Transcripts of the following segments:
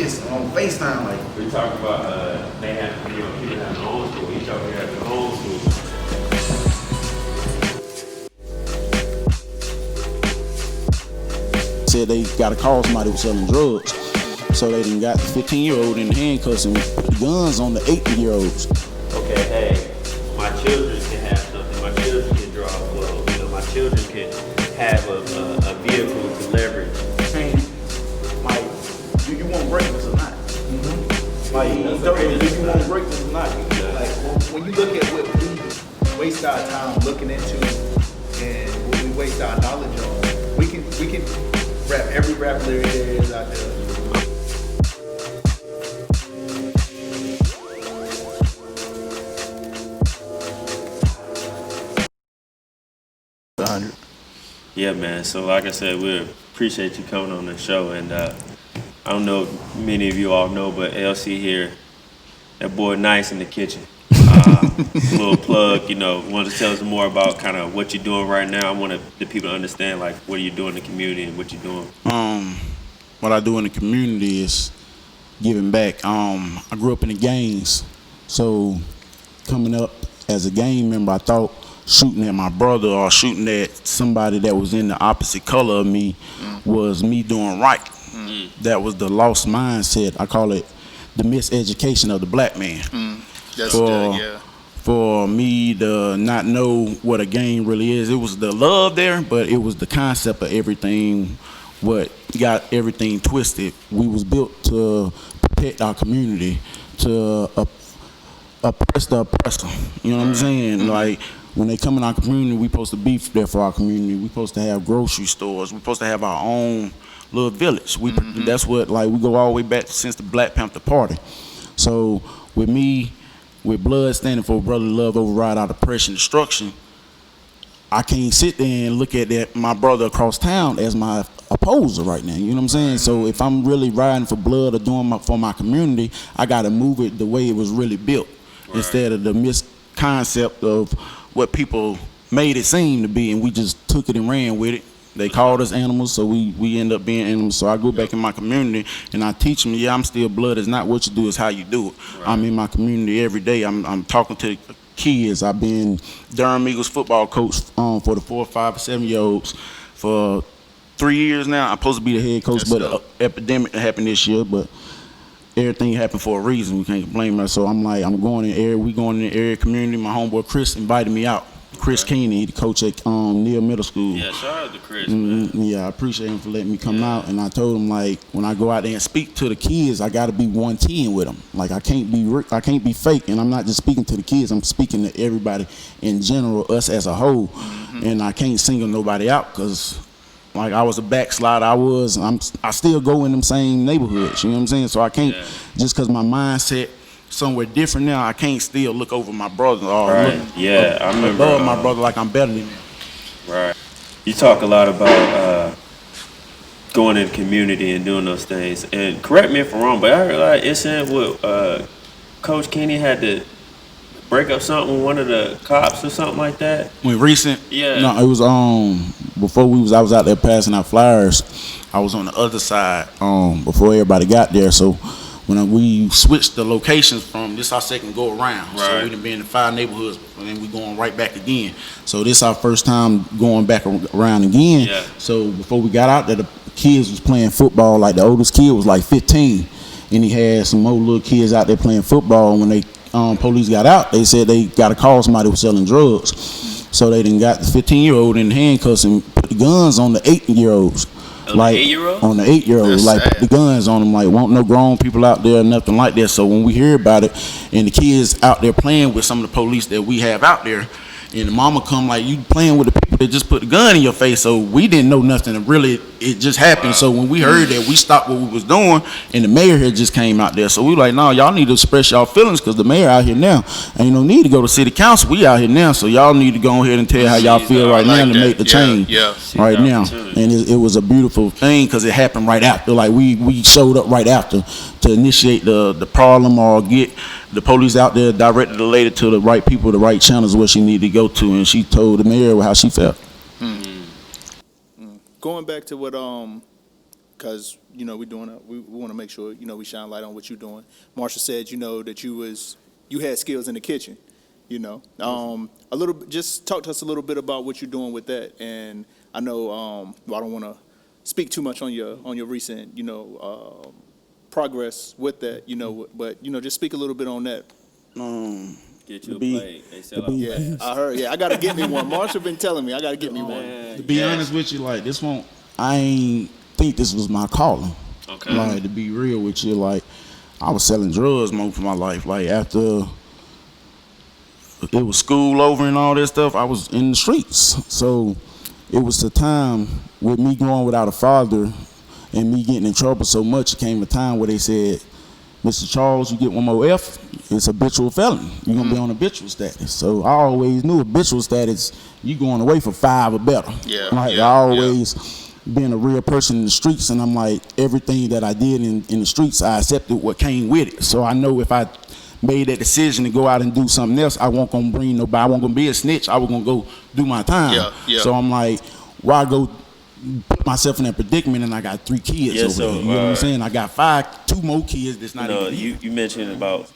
kids on FaceTime. Like we talk about, they have people have their own school. Each of them have their own school. Said they got to call somebody who was selling drugs, so they done got the 15-year-old in the handcuffs and put the guns on the 80-year-olds. Okay, hey, my children can have something. My children can draw a blow. You know, my children can have a vehicle to leverage. Like, do you want greatness or not? Mm-hmm. Like, do you want greatness or not? Like, when you look at what we waste our time looking into and what we waste our knowledge on, we can rap every rap lyric there is out there. Yeah, man. So like I said, we appreciate you coming on the show. And I don't know if many of you all know, but LC here, that boy nice in the kitchen. Little plug, you know, wanted to tell us more about kind of what you're doing right now. I want the people to understand, like, what are you doing in the community and what you're doing. What I do in the community is giving back. I grew up in the gangs, so coming up as a gang member, I thought shooting at my brother or shooting at somebody that was in the opposite color of me was me doing right. That was the lost mindset. I call it the miseducation of the black man. For me to not know what a gang really is, it was the love there, but it was the concept of everything what got everything twisted. We was built to protect our community, to oppress the oppressor. You know what I'm saying? Like, when they come in our community, we supposed to be there for our community. We supposed to have grocery stores. We supposed to have our own little village. That's what, like, we go all the way back since the Black Panther Party. So with me, with blood standing for brotherly love, override our oppression, destruction, I can't sit there and look at that my brother across town as my opposer right now. You know what I'm saying? So if I'm really riding for blood or doing for my community, I got to move it the way it was really built, instead of the misconcept of what people made it seem to be, and we just took it and ran with it. They called us animals, so we end up being animals. So I go back in my community and I teach them, yeah, I'm still blood. It's not what you do, it's how you do it. I'm in my community every day. I'm talking to kids. I've been Durham Eagles football coach for the 4, 5, 7-year-olds for 3 years now. I'm supposed to be the head coach, but an epidemic happened this year, but everything happened for a reason. We can't blame us. So I'm like, we going in the area community. My homeboy Chris invited me out. Chris Keeney, the coach at Neal Middle School. Yeah, shout out to Chris. Yeah, I appreciate him for letting me come out. And I told him, like, when I go out there and speak to the kids, I got to be 110 with them. Like, I can't be fake. And I'm not just speaking to the kids. I'm speaking to everybody in general, us as a whole. And I can't single nobody out because, like, I was a backslider. I still go in them same neighborhoods. You know what I'm saying? So I can't, just because my mindset somewhere different now, I can't still look over my brother or I remember above my brother like I'm better than him. Right. You talk a lot about going in the community and doing those things. And correct me if I'm wrong, but I heard like incident with Coach Kenny had to break up something with one of the cops or something like that. When recent? Yeah. No, it was before I was out there passing out flyers. I was on the other side before everybody got there. So when we switched the locations from this our second go around, so we done been in 5 neighborhoods, and then we going right back again. So this our first time going back around again. Yeah. So before we got out there, the kids was playing football. Like, the oldest kid was like 15, and he had some more little kids out there playing football. And when they police got out, they said they got to call somebody who was selling drugs. So they done got the 15-year-old in handcuffs and put the guns on the 8-year-olds. Like, 8-year-old? On the 8-year-old, like, put the guns on them, like, won't no grown people out there, nothing like that. So when we hear about it, and the kids out there playing with some of the police that we have out there, and the mama come like, you playing with the people that just put the gun in your face. So we didn't know nothing, and really it just happened. Wow. So when we heard that, we stopped what we was doing, and the mayor had just came out there. So we like, no, y'all need to express y'all feelings, because the mayor out here now. Ain't no need to go to city council. We out here now, so y'all need to go ahead and tell how y'all feel right now to make the change right now. And it was a beautiful thing, because it happened right after. Like, we showed up right after to initiate the problem or get the police out there, directed the lady to the right people, the right channels where she needed to go to, and she told the mayor how she felt. Going back to what because we want to make sure we shine light on what you're doing. Marsha said that you had skills in the kitchen. A little bit, just talk to us a little bit about what you're doing with that. And I know I don't want to speak too much on your recent progress with that, but just speak a little bit on that. Get you a plate. They sell out. Yeah, I heard. Yeah, I gotta get me one. Marsha been telling me I gotta get me one. To be honest with you, like this one, I ain't think this was my calling. Okay. Like to be real with you, like I was selling drugs most of my life. Like after it was school over and all that stuff, I was in the streets. So it was the time with me going without a father and me getting in trouble so much. It came a time where they said, Mr. Charles, you get one more F, it's habitual felony. You're gonna be on habitual status. So I always knew habitual status, you going away for 5 or better. Yeah. Like I always been a real person in the streets, and I'm like, everything that I did in the streets, I accepted what came with it. So I know if I made that decision to go out and do something else, I won't gonna bring nobody, I wasn't gonna be a snitch, I was gonna go do my time. Yeah. So I'm like, why go put myself in that predicament, and I got 3 kids over there. You know what I'm saying? I got 2 more kids that's not even. You mentioned about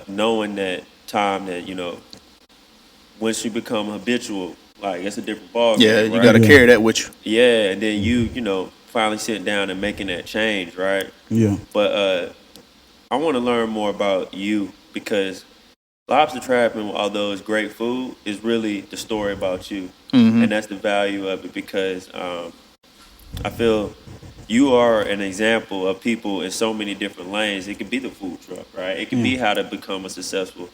knowing that time that once you become habitual, like it's a different ball. Yeah, game, you right? got to carry that with you. Yeah, and then you finally sitting down and making that change, right? Yeah. But I want to learn more about you, because Lobstertrappn, although it's great food, is really the story about you, and that's the value of it, because I feel you are an example of people in so many different lanes. It could be the food truck, right? It could be how to become a successful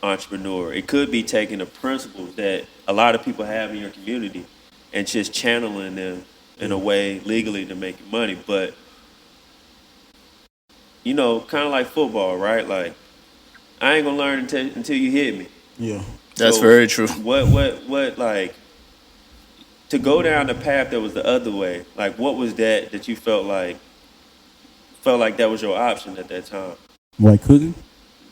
entrepreneur. It could be taking the principles that a lot of people have in your community and just channeling them in a way legally to make money. But, kind of like football, right? Like, I ain't gonna learn until you hit me. Yeah. That's So very true. What like, to go down the path that was the other way, like what was that you felt like that was your option at that time? Like cooking?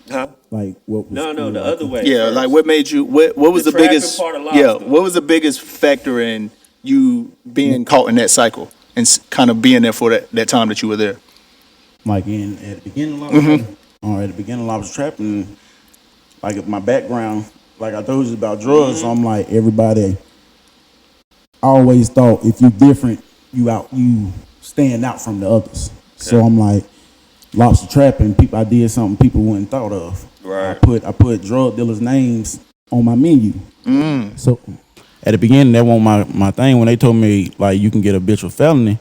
Huh? Like what was No, the other way. Yeah, first. like what made you? What was the trapping biggest? part of Yeah, lobster. what was the biggest factor in you being caught in that cycle and kind of being there for that time that you were there? Like at the beginning of Lobstertrappn, or at the beginning of Lobstertrappn, like my background, like I told you about drugs, so I'm like everybody. I always thought if you different, you stand out from the others. So I'm like Lobstertrappn, people, I did something people wouldn't thought of. Right. I put drug dealers' names on my menu. So at the beginning, that wasn't my thing. When they told me like you can get a habitual felony,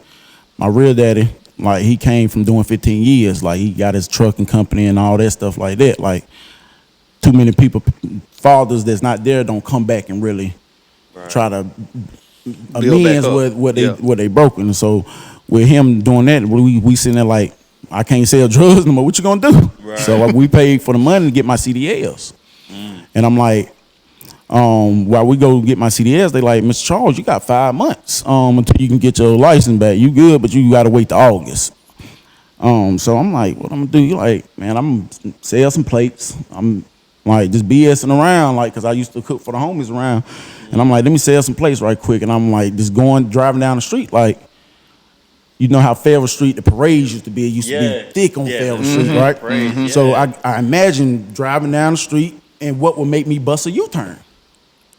my real daddy, like he came from doing 15 years. Like he got his trucking company and all that stuff like that. Like too many people, fathers that's not there, don't come back and really try to amends what they broken. So with him doing that, we sitting there like, I can't sell drugs no more. What you gonna do? Right. So we paid for the money to get my CDLs, and I'm like, while we go get my CDLs, they like, Mr. Charles, you got 5 months until you can get your license back. You good, but you gotta wait to August. So I'm like, what I'm gonna do? You like, man, I'm gonna sell some plates. I'm like just BSing around, like, cause I used to cook for the homies around, and I'm like, let me sell some plates right quick. And I'm like, just driving down the street, like, you know how Fairville Street, the parades used to be. It used to be thick on Fairville Street, right? So I imagine driving down the street and what would make me bust a U-turn.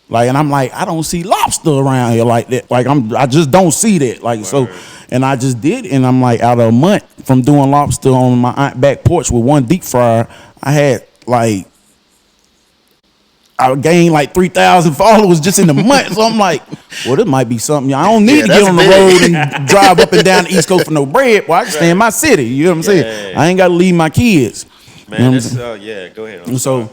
Like, and I'm like, I don't see lobster around here like that. Like, I just don't see that. Like, so, and I just did, and I'm like, out of a month from doing lobster on my aunt back porch with one deep fryer, I had like, I gained like 3,000 followers just in the month. So I'm like, well, this might be something. I don't need to get on the road and drive up and down the East Coast for no bread. Well, I can stay in my city. You know what I'm saying? I ain't got to leave my kids. Man, that's, go ahead. And so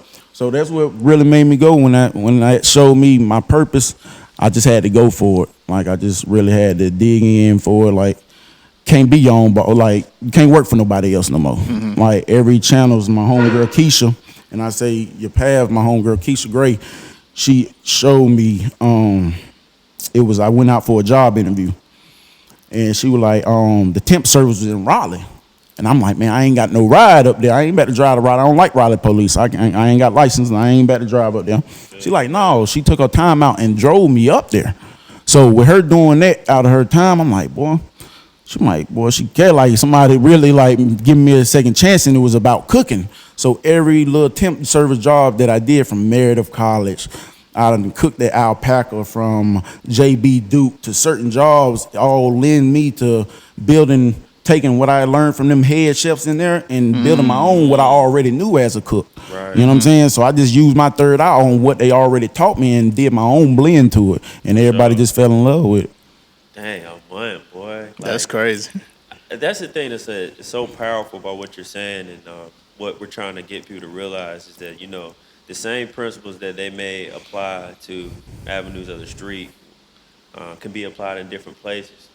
that's what really made me go when that showed me my purpose. I just had to go for it. Like, I just really had to dig in for it. Like, can't be your own, but like, you can't work for nobody else no more. Like, every channel's my homegirl Keisha. And I say, your path, my homegirl Keisha Gray, she showed me, I went out for a job interview. And she was like, the temp service was in Raleigh. And I'm like, man, I ain't got no ride up there. I ain't about to drive the ride. I don't like Raleigh police. I ain't got license, and I ain't about to drive up there. She like, no. She took her time out and drove me up there. So with her doing that out of her time, I'm like, boy, She like, boy, she get like somebody really like giving me a second chance, and it was about cooking. So every little temp service job that I did from Meredith College, I done cooked at Alpaca, from JB Duke to certain jobs, all lend me to building, taking what I learned from them head chefs in there and building my own what I already knew as a cook. Right. You know what I'm saying? So I just used my third eye on what they already taught me and did my own blend to it, and everybody just fell in love with it. Dang, I'm one, boy. Like, That's crazy. that's the thing that's so powerful about what you're saying, and what we're trying to get people to realize is that, the same principles that they may apply to avenues of the street can be applied in different places.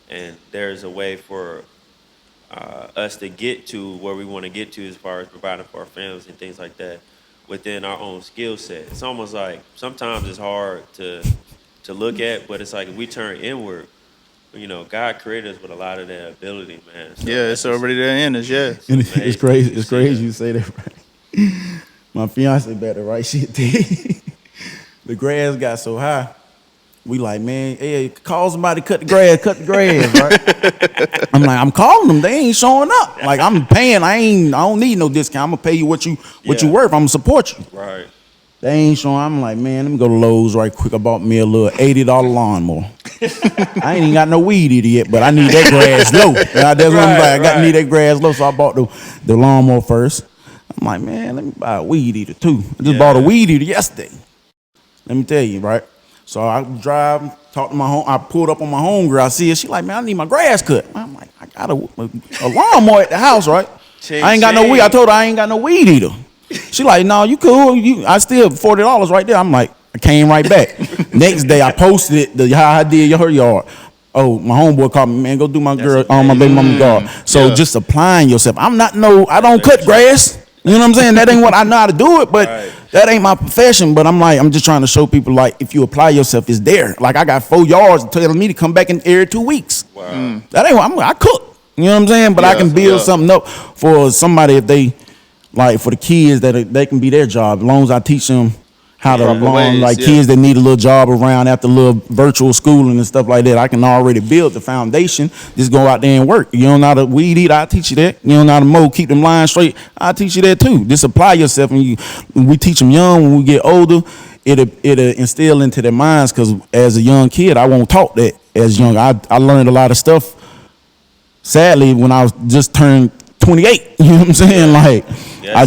And there's a way for us to get to where we want to get to as far as providing for our families and things like that within our own skill set. It's almost like sometimes it's hard to look at, but it's like if we turn inward, God created us with a lot of that ability, man. So Yeah, it's already there in us. Yeah. And it's crazy. It's crazy you say that, right? My fiance better right shit. The grass got so high. We like, man, hey, call somebody to cut the grass, right? I'm like, I'm calling them. They ain't showing up. Like, I'm paying. I don't need no discount. I'm gonna pay you what you worth. I'm gonna support you. Right. They ain't showing. I'm like, man, let me go to Lowe's right quick. I bought me a little $80 lawnmower. I ain't even got no weed eater yet, but I need that grass low. That's what I'm like. Need that grass low, so I bought the lawnmower first. I'm like, man, let me buy a weed eater too. I just bought a weed eater yesterday. Let me tell you, right? So I drive, talk to my home. I pulled up on my homegirl. I see her. She like, man, I need my grass cut. I'm like, I got a lawnmower at the house, right? I ain't got no weed. I told her I ain't got no weed eater. She like, no, you cool. I still $40 right there. I'm like, I came right back. Next day, I posted it, how I did her yard. Oh, my homeboy called me, man, go do my my baby mama's yard. So just applying yourself. I don't cut grass. You know what I'm saying? That ain't what I know how to do it, but that ain't my profession. But I'm just trying to show people, like, if you apply yourself, it's there. Like, I got 4 yards telling me to come back in every 2 weeks. Wow. That ain't what I cook. You know what I'm saying? But I can build something up for somebody if they, like, for the kids, that they can be their job. As long as I teach them how to run, like kids that need a little job around after a little virtual schooling and stuff like that, I can already build the foundation. Just go out there and work. You don't know how to weed eat, I'll teach you that. You don't know how to mow, keep them lines straight, I'll teach you that too. Just apply yourself, and when we teach them young, when we get older, it'll instill into their minds, because as a young kid, I won't taught that as young. I learned a lot of stuff, sadly, when I was just turned 28. You know what I'm saying? Like, my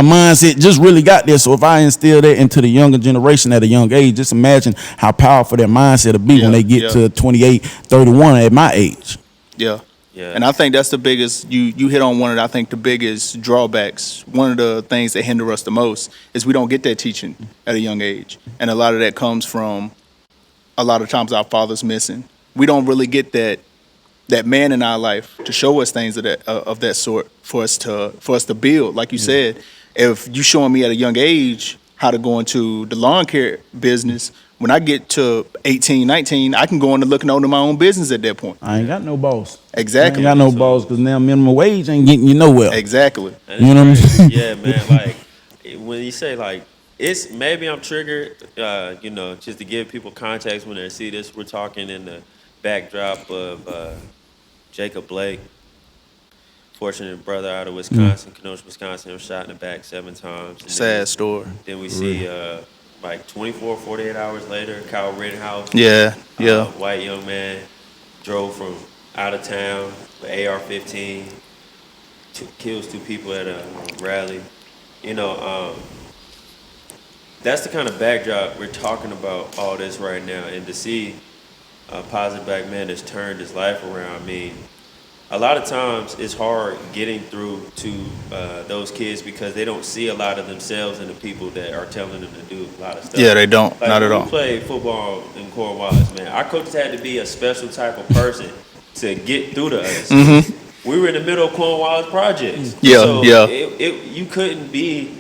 mindset just really got there. So if I instill that into the younger generation at a young age, just imagine how powerful their mindset will be when they get to 28, 31 at my age. Yeah. And I think that's the biggest, you hit on one of, I think, the biggest drawbacks. One of the things that hinder us the most is we don't get that teaching at a young age. And a lot of that comes from, a lot of times, our fathers missing. We don't really get that man in our life to show us things of that sort for us to build. Like you said, if you showing me at a young age how to go into the lawn care business, when I get to 18, 19, I can go into looking over my own business at that point. I ain't got no boss. Exactly. I ain't got no boss, because now minimum wage ain't getting you nowhere. Exactly. You know what I'm saying? Yeah, man. Like, when you say, like, it's maybe I'm triggered, just to give people context when they see this. We're talking in the backdrop of Jacob Blake, fortunate brother out of Wisconsin, Kenosha, Wisconsin, was shot in the back 7 times. And Sad story. Then we see, like 24, 48 hours later, Kyle Rittenhouse. White young man, drove from out of town with AR-15, kills 2 people at a rally. That's the kind of backdrop we're talking about all this right now. And to see a positive black man that's turned his life around, I mean, a lot of times it's hard getting through to those kids because they don't see a lot of themselves in the people that are telling them to do a lot of stuff. Yeah, they don't. Like, not at all. We played football in Cornwallis, man. Our coaches had to be a special type of person to get through to us. Mm-hmm. We were in the middle of Cornwallis projects. You couldn't be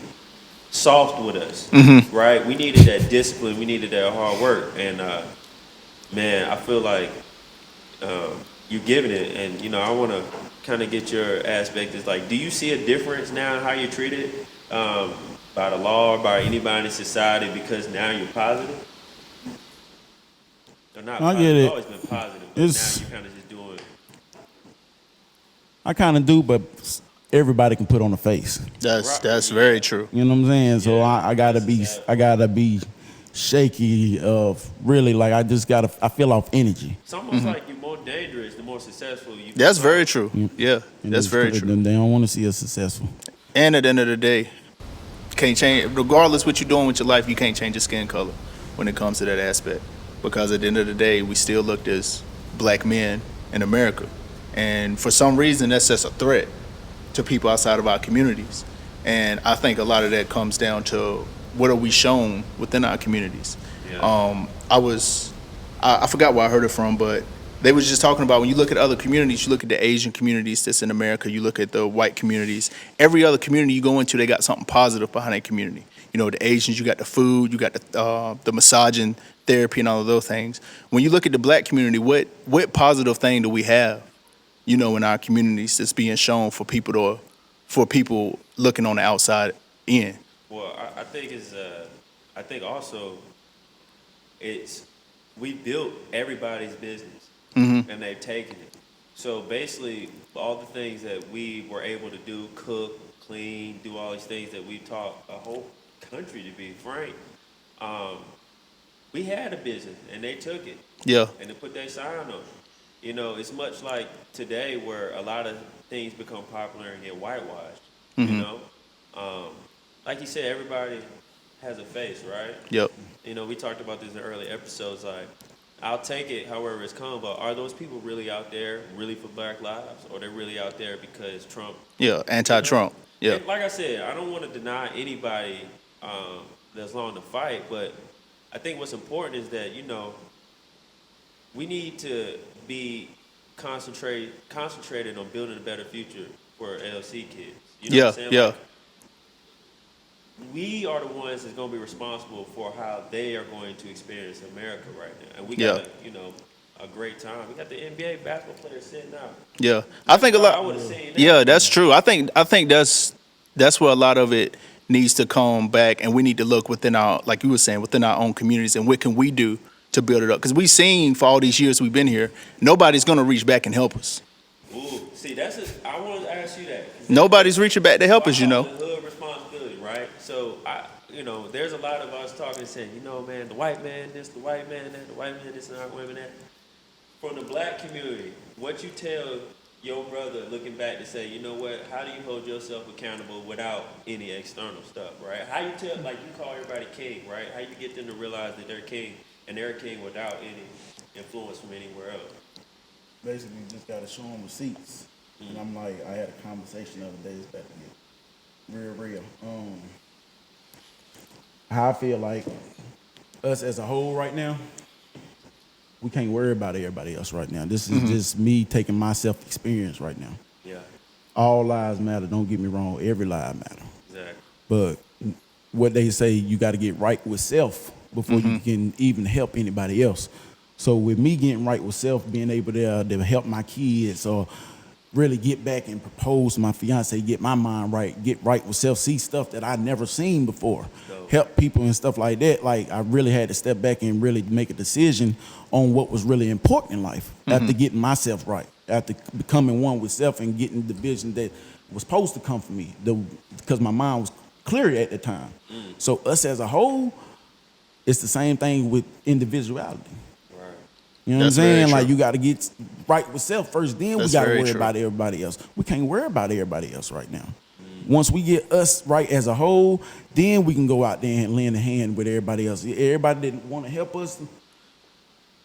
soft with us, right? We needed that discipline. We needed that hard work. And, man, I feel like you're giving it. And, I want to kind of get your aspect. Is like, do you see a difference now in how you're treated by the law or by anybody in society because now you're positive? Or not I positive, get it. You've always been positive, but now you're kind of just doing I kind of do, but everybody can put on a face. That's very true. You know what I'm saying? So I gotta be shaky of really like I feel off energy. It's almost like you're more dangerous the more successful you. That's very true. Yeah, And that's very true. They don't want to see us successful. And at the end of the day, can't change, regardless what you're doing with your life, you can't change your skin color when it comes to that aspect. Because at the end of the day, we still looked as black men in America. And for some reason, that's just a threat to people outside of our communities. And I think a lot of that comes down to what are we shown within our communities. Yeah. I forgot where I heard it from, but they was just talking about when you look at other communities, you look at the Asian communities that's in America, you look at the white communities, every other community you go into, they got something positive behind that community. You know, the Asians, you got the food, you got the massaging therapy and all of those things. When you look at the black community, what positive thing do we have, you know, in our communities that's being shown for people looking on the outside in? Well, I think also we built everybody's business and they've taken it. So basically, all the things that we were able to do, cook, clean, do all these things that we taught a whole country, to be frank, we had a business and they took it. Yeah. And they put their sign on it. You know, it's much like today where a lot of things become popular and get whitewashed. You know, like you said, everybody has a face, right? Yep. You know, we talked about this in early episodes. Like, I'll take it however it's come, but are those people really out there really for Black lives, or they're really out there because Trump? Yeah, anti-Trump. Yeah. And like I said, I don't want to deny anybody that's long to fight, but I think what's important is that, you know, we need to be concentrated on building a better future for LC kids. You know what I'm saying? Yeah. Like, we are the ones that's going to be responsible for how they are going to experience America right now. And we got, you know, a great time. We got the NBA basketball players sitting out. Yeah. I think a lot. I would have seen that. Yeah, that's true. I think that's where a lot of it needs to come back, and we need to look within our, like you were saying, within our own communities, and what can we do to build it up? Because we've seen for all these years we've been here, nobody's going to reach back and help us. Ooh, see, I wanted to ask you that. Nobody's reaching back to help us, you know. The hood responsibility, right? So, you know, there's a lot of us talking and saying, you know, man, the white man this, the white man that, the white man this, and our women that. From the black community, what you tell your brother looking back to say, you know what, how do you hold yourself accountable without any external stuff, right? How you tell, like you call everybody king, right? How you get them to realize that they're king, and they're king without any influence from anywhere else? Basically, you just gotta show them receipts. And I'm like, I had a conversation the other day, it's about to get real. How I feel like us as a whole right now, we can't worry about everybody else right now. This is just me taking my self-experience right now. Yeah. All lives matter, don't get me wrong, every life matter. Exactly. But what they say, you gotta get right with self before you can even help anybody else. So with me getting right with self, being able to help my kids or really get back and propose to my fiance, get my mind right, get right with self, see stuff that I never seen before, help people and stuff like that. Like I really had to step back and really make a decision on what was really important in life after getting myself right, after becoming one with self and getting the vision that was supposed to come from me, because my mind was clear at the time. So us as a whole, it's the same thing with individuality. You know what I'm saying? Like you got to get right with self first, then we got to worry about everybody else. We can't worry about everybody else right now. Once we get us right as a whole, then we can go out there and lend a hand with everybody else. Everybody that want to help us,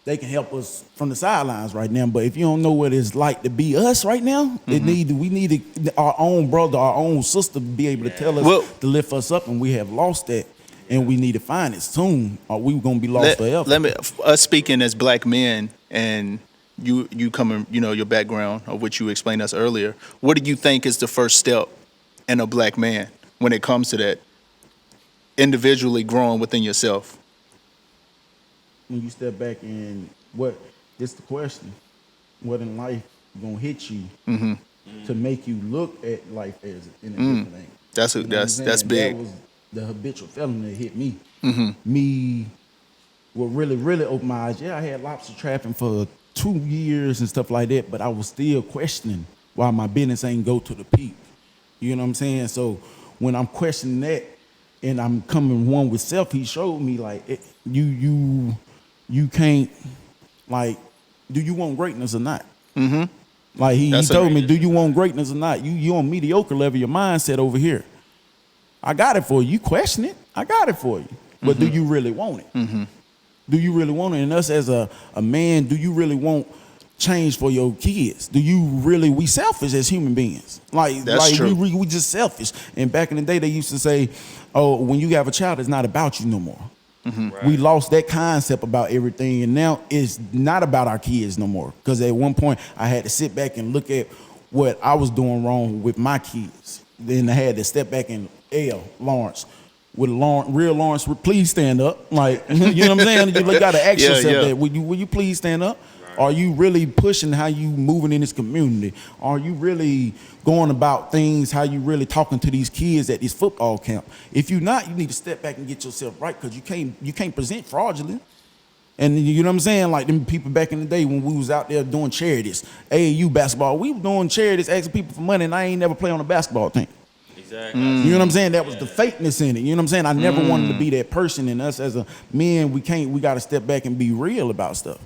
they can help us from the sidelines right now. But if you don't know what it's like to be us right now, we need our own brother, our own sister to be able to tell us, to lift us up, and we have lost that. And we need to find it soon, or we gonna be lost forever. Us speaking as black men, and you coming, you know, your background of what you explained us earlier. What do you think is the first step in a black man when it comes to that individually growing within yourself? When you step back and it's the question, what in life gonna hit you to make you look at life as in a different angle? That's big. That was the habitual felon that hit me. Me, what really opened my eyes. Yeah, I had lobster trapping for 2 years and stuff like that, but I was still questioning why my business ain't go to the peak. You know what I'm saying? So when I'm questioning that and I'm coming one with self, he showed me like you can't, like, do you want greatness or not? Mm-hmm. Like he told me, do you want greatness or not? You on mediocre level, your mindset over here. I got it for you. You question it, I got it for you. But do you really want it? Mm-hmm. Do you really want it? And us as a man, do you really want change for your kids? Do you really? We selfish as human beings. That's true. We just selfish. And back in the day, they used to say, "Oh, when you have a child, it's not about you no more." Mm-hmm. Right. We lost that concept about everything, and now it's not about our kids no more. Because at one point, I had to sit back and look at what I was doing wrong with my kids. Then I had to step back and Lawrence. With real Lawrence, please stand up. Like, you know what I'm saying? You got to ask yourself that. Will you please stand up? Right. Are you really pushing how you moving in this community? Are you really going about things, how you really talking to these kids at this football camp? If you're not, you need to step back and get yourself right, because you can't present fraudulent. And you know what I'm saying? Like them people back in the day when we was out there doing charities, AAU basketball, we were doing charities, asking people for money, and I ain't never played on a basketball team. Exactly. You know what I'm saying? That was the fakeness in it. You know what I'm saying? I never wanted to be that person. And us as a men, we got to step back and be real about stuff.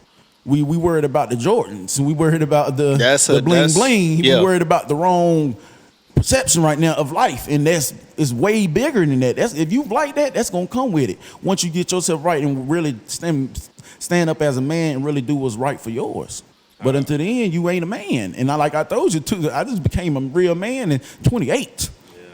We worried about the Jordans. We worried about the bling bling. We worried about the wrong perception right now of life. And it's way bigger than that. If you like that, that's going to come with it. Once you get yourself right and really stand up as a man and really do what's right for yours. But until the end, you ain't a man. And like I told you, too, I just became a real man in 28.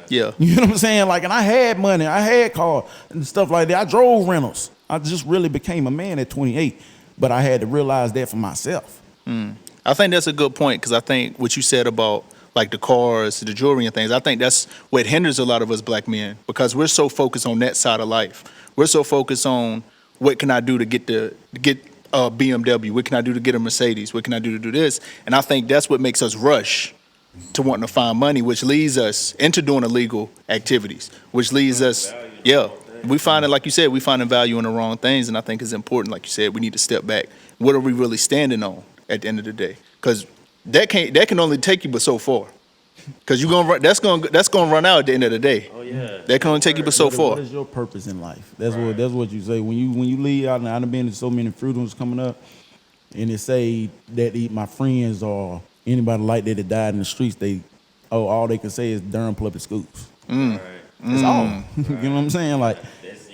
Yeah. You know what I'm saying? Like, and I had money, I had cars and stuff like that. I drove rentals. I just really became a man at 28, but I had to realize that for myself. I think that's a good point, because I think what you said about like the cars, the jewelry and things, I think that's what hinders a lot of us black men, because we're so focused on that side of life. We're so focused on what can I do to get a BMW? What can I do to get a Mercedes? What can I do to do this? And I think that's what makes us rush to wanting to find money, which leads us into doing illegal activities, which leads us, we find it, like you said, we finding value in the wrong things. And I think it's important, like you said, we need to step back. What are we really standing on at the end of the day? Because that can only take you but so far. Because that's gonna run out at the end of the day. Oh yeah, that can only take you but so far. What is your purpose in life? That's what you say when you leave out. And I've been to so many funerals coming up, and they say that my friends or anybody like that died in the streets, all they can say is Durham public schools. That's all. You know what I'm saying? Like,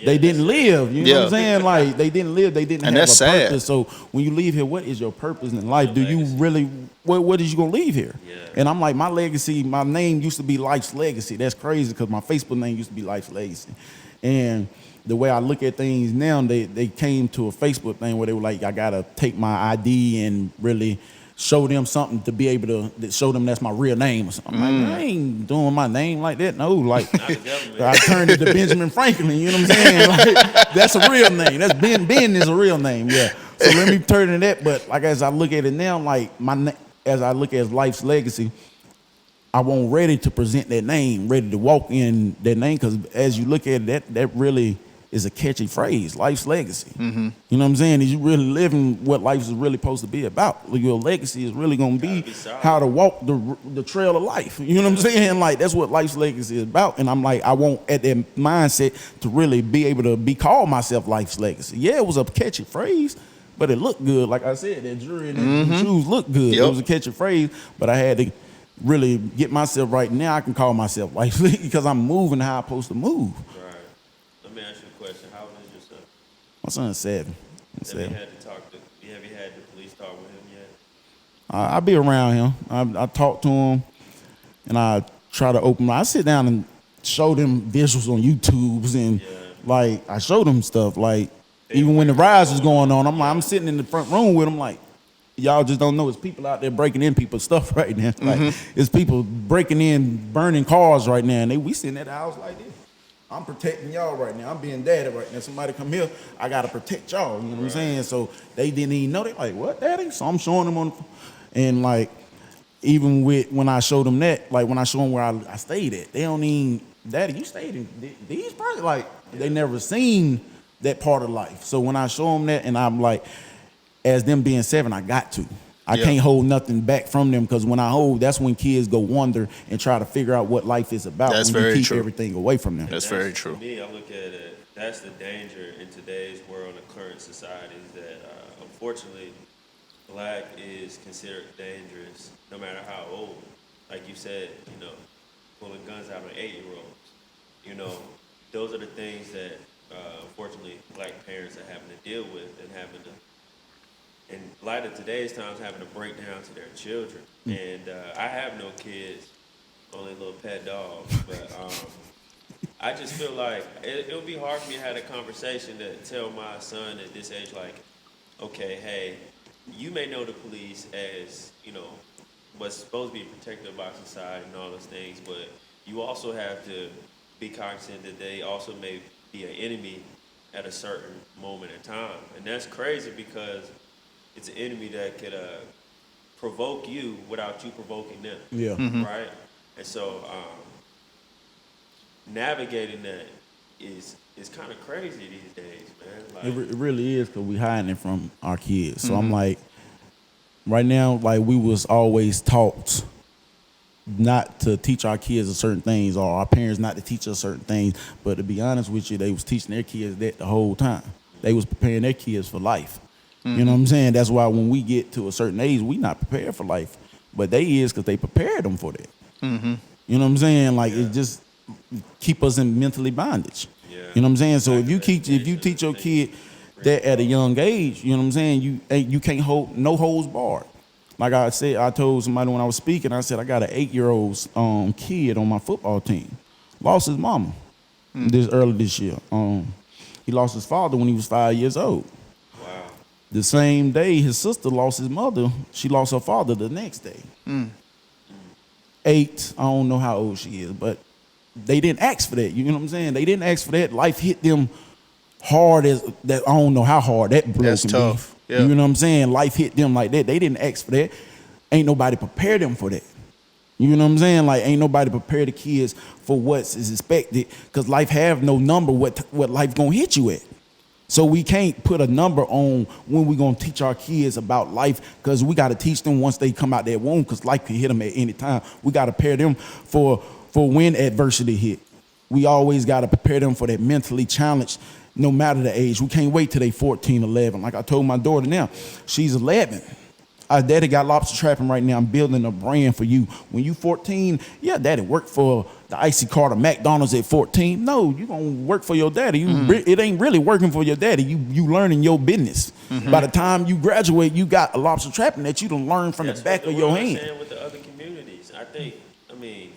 they didn't live. You know what I'm saying? Like, they didn't live. They didn't have a purpose. So when you leave here, what is your purpose in life? Do you really? What is you gonna leave here? Yeah. And I'm like, my legacy. My name used to be Life's Legacy. That's crazy, because my Facebook name used to be Life's Legacy. And the way I look at things now, they came to a Facebook thing where they were like, I gotta take my ID and really show them something to be able to show them that's my real name or something. Like, I ain't doing my name like that. No, like I turned it to Benjamin Franklin. You know what I'm saying? Like, that's a real name. That's Ben is a real name. Yeah. So let me turn to that. But like, as I look at it now, like as I look at Life's Legacy, I want ready to present that name, ready to walk in that name, because as you look at it, that really is a catchy phrase, Life's Legacy. You know what I'm saying? Is you really living what life is really supposed to be about? Your legacy is really going to be how to walk the trail of life. You know what I'm saying? Like, that's what Life's Legacy is about. And I'm like, I want at that mindset to really be able to call myself Life's Legacy. Yeah, it was a catchy phrase, but it looked good. Like I said, that jewelry and the shoes looked good. It was a catchy phrase, but I had to really get myself right. Now I can call myself Life's Legacy because I'm moving how I'm supposed to move. Let me ask you a question. How old is your son? My son's 7. Have you had the police talk with him yet? I be around him. I talk to him, and I try to open. I sit down and show them visuals on YouTubes, and like I show them stuff. Like, even when the riots was going on, I'm sitting in the front room with them. Like, y'all just don't know, it's people out there breaking in people's stuff right now. Like, it's people breaking in, burning cars right now, and we sitting at the house like this. I'm protecting y'all right now. I'm being daddy right now. Somebody come here, I gotta protect y'all. You know what I'm saying? So they didn't even know. They like, what, daddy? So I'm showing them and like, even when I show them that, like when I show them where I stayed at, they don't even, daddy, you stayed in these parts? Like, they never seen that part of life. So when I show them that, and I'm like, as them being 7, I got to. I can't hold nothing back from them, because when I hold, that's when kids go wander and try to figure out what life is about. That's when very you keep true. everything away from them. That's very true. For me, I look at it, that's the danger in today's world and current society, is that unfortunately, black is considered dangerous no matter how old. Like you said, you know, pulling guns out on 8-year-olds. You know, those are the things that unfortunately black parents are having to deal with and having to, in light of today's times, having to break down to their children. And I have no kids, only little pet dogs, but I just feel like it would be hard for me to have a conversation to tell my son at this age, like, okay, hey, you may know the police as, you know, what's supposed to be protected by society and all those things, but you also have to be cognizant that they also may be an enemy at a certain moment in time. And that's crazy because it's an enemy that could provoke you without you provoking them. Yeah. Right? And so navigating that is kind of crazy these days, man. Like, It really is, because we hiding it from our kids. So I'm like, right now, like, we was always taught not to teach our kids certain things, or our parents not to teach us certain things. But to be honest with you, they was teaching their kids that the whole time. They was preparing their kids for life. You know what I'm saying? That's why when we get to a certain age, we not prepared for life. But they is, because they prepared them for that. You know what I'm saying? Like, it just keep us in mentally bondage. Yeah. You know what I'm saying? So if you teach your kid that at a young age, you know what I'm saying, you can't hold no holds barred. Like I said, I told somebody when I was speaking, I said I got an 8-year-old kid on my football team. Lost his mama early this year. He lost his father when he was 5 years old. wow. The same day his sister lost his mother, she lost her father the next day. 8, I don't know how old she is, but they didn't ask for that. You know what I'm saying? They didn't ask for that. Life hit them hard as that. I don't know how hard that blow That's can tough. be. Yeah. You know what I'm saying? Life hit them like that. They didn't ask for that. Ain't nobody prepared them for that. You know what I'm saying? Like, ain't nobody prepare the kids for what's is expected, because life have no number what life gonna hit you at. So we can't put a number on when we gonna teach our kids about life, because we gotta teach them once they come out their womb, because life can hit them at any time. We gotta prepare them for when adversity hit. We always gotta prepare them for that mentally challenged, no matter the age. We can't wait till they 14, 11. Like I told my daughter now, she's 11. Our daddy got Lobstertrappn right now. I'm building a brand for you. When you 14, yeah, daddy worked for the Icy Carter McDonald's at 14. No, you gonna work for your daddy. It ain't really working for your daddy. You learning your business. By the time you graduate, you got a Lobstertrappn that you done learn from That's the back what of your world is hand. saying with the other communities. I mean,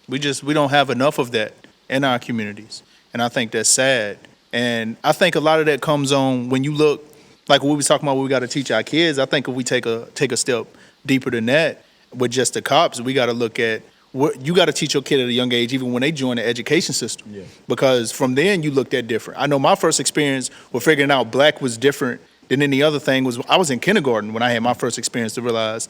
We don't have enough of that in our communities, and I think that's sad. And I think a lot of that comes on when you look, like what we was talking about, we got to teach our kids. I think if we take a step deeper than that with just the cops, we got to look at what you got to teach your kid at a young age, even when they join the education system. Yeah. Because from then you looked at different. I know my first experience with figuring out black was different than any other thing was I was in kindergarten when I had my first experience to realize,